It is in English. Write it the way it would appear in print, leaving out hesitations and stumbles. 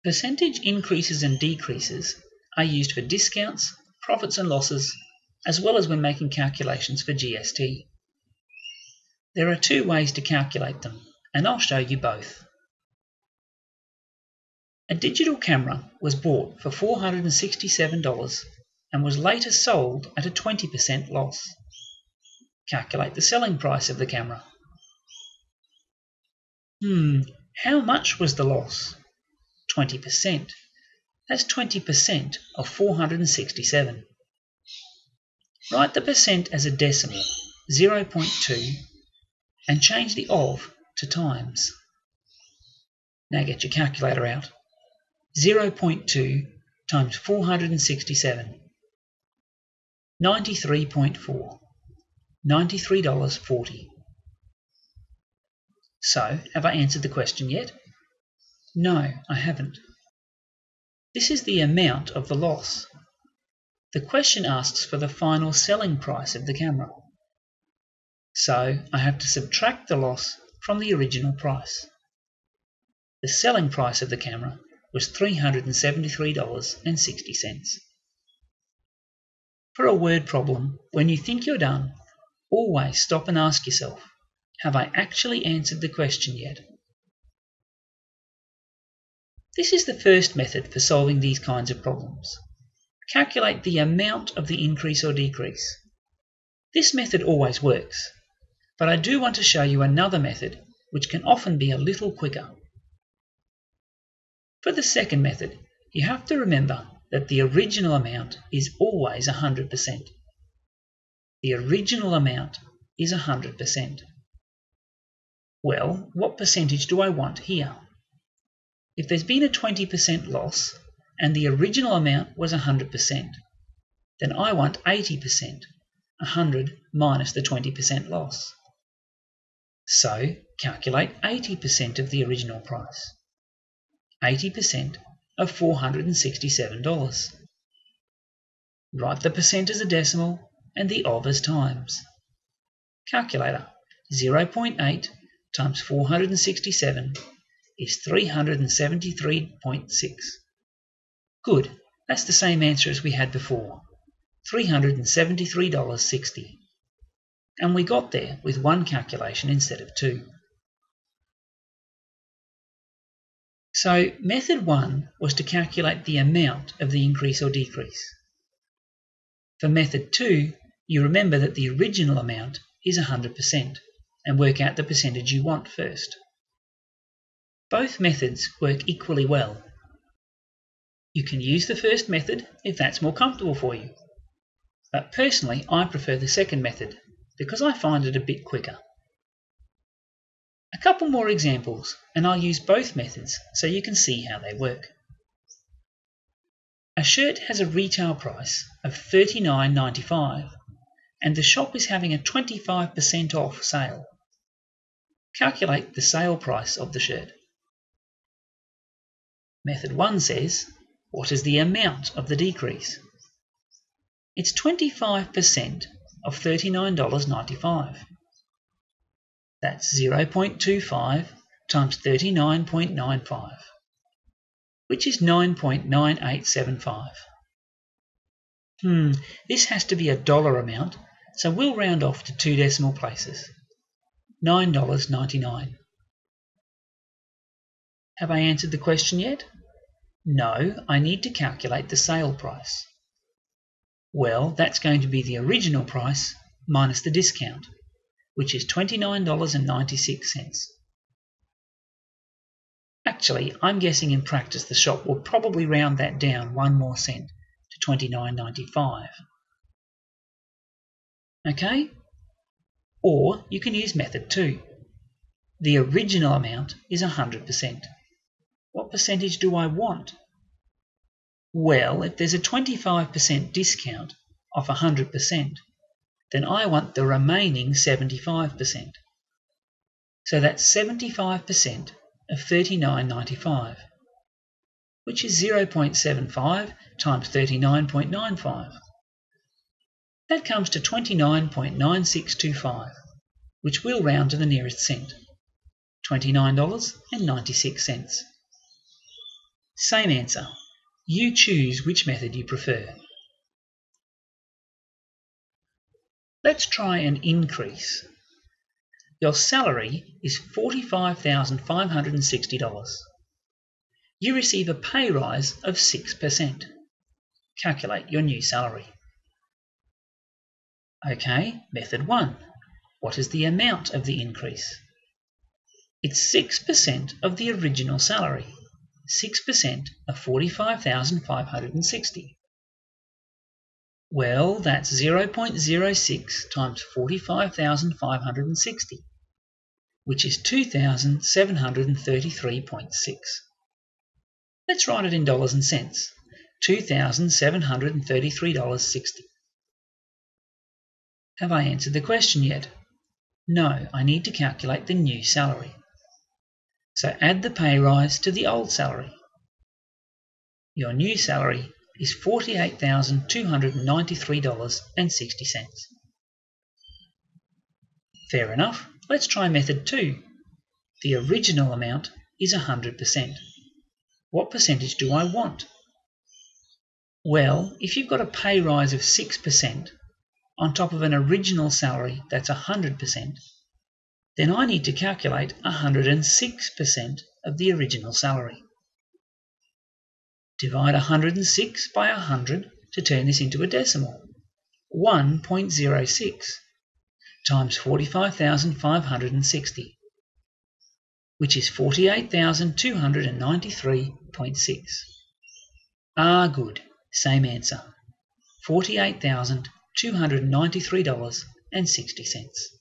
Percentage increases and decreases are used for discounts, profits and losses, as well as when making calculations for GST. There are two ways to calculate them, and I'll show you both. A digital camera was bought for $467 and was later sold at a 20% loss. Calculate the selling price of the camera. How much was the loss? 20%. That's 20% of 467. Write the percent as a decimal, 0.2, and change the of to times. Now get your calculator out. 0.2 times 467. 93.4. $93.40. So, have I answered the question yet? No, I haven't. This is the amount of the loss. The question asks for the final selling price of the camera. So, I have to subtract the loss from the original price. The selling price of the camera was $373.60. For a word problem, when you think you're done, always stop and ask yourself, have I actually answered the question yet? This is the first method for solving these kinds of problems. Calculate the amount of the increase or decrease. This method always works, but I do want to show you another method which can often be a little quicker. For the second method, you have to remember that the original amount is always 100%. The original amount is 100%. Well, what percentage do I want here? If there's been a 20% loss and the original amount was 100%, then I want 80%, 100 minus the 20% loss. So, calculate 80% of the original price. 80% of $467. Write the percent as a decimal and the of as times. Calculator, 0.8 times 467 is 373.6. Good, that's the same answer as we had before, $373.60. And we got there with one calculation instead of two. So method 1 was to calculate the amount of the increase or decrease. For method 2, you remember that the original amount is 100% and work out the percentage you want first. Both methods work equally well. You can use the first method if that's more comfortable for you. But personally, I prefer the second method because I find it a bit quicker. A couple more examples, and I'll use both methods so you can see how they work. A shirt has a retail price of $39.95 and the shop is having a 25% off sale. Calculate the sale price of the shirt. Method 1 says, what is the amount of the decrease? It's 25% of $39.95. That's 0.25 times 39.95, which is 9.9875. This has to be a dollar amount, so we'll round off to 2 decimal places. $9.99. Have I answered the question yet? No, I need to calculate the sale price. Well, that's going to be the original price minus the discount, which is $29.96. Actually, I'm guessing in practice the shop will probably round that down 1 more cent to $29.95. Okay? Or you can use method 2. The original amount is 100%. What percentage do I want? Well, if there's a 25% discount off 100%, then I want the remaining 75%. So that's 75% of $39.95, which is 0.75 times 39.95. That comes to $29.9625, which we'll round to the nearest cent, $29.96. Same answer. You choose which method you prefer. Let's try an increase. Your salary is $45,560. You receive a pay rise of 6%. Calculate your new salary. Okay, method 1. What is the amount of the increase? It's 6% of the original salary. 6% of $45,560. Well, that's 0.06 times 45,560, which is 2,733.6. Let's write it in dollars and cents. $2,733.60. Have I answered the question yet? No, I need to calculate the new salary. So add the pay rise to the old salary. Your new salary is $48,293.60. Fair enough. Let's try method 2. The original amount is 100%. What percentage do I want? Well, if you've got a pay rise of 6% on top of an original salary that's 100%, then I need to calculate 106% of the original salary. Divide 106 by 100 to turn this into a decimal. 1.06 times 45,560, which is 48,293.6. Good. Same answer. $48,293.60.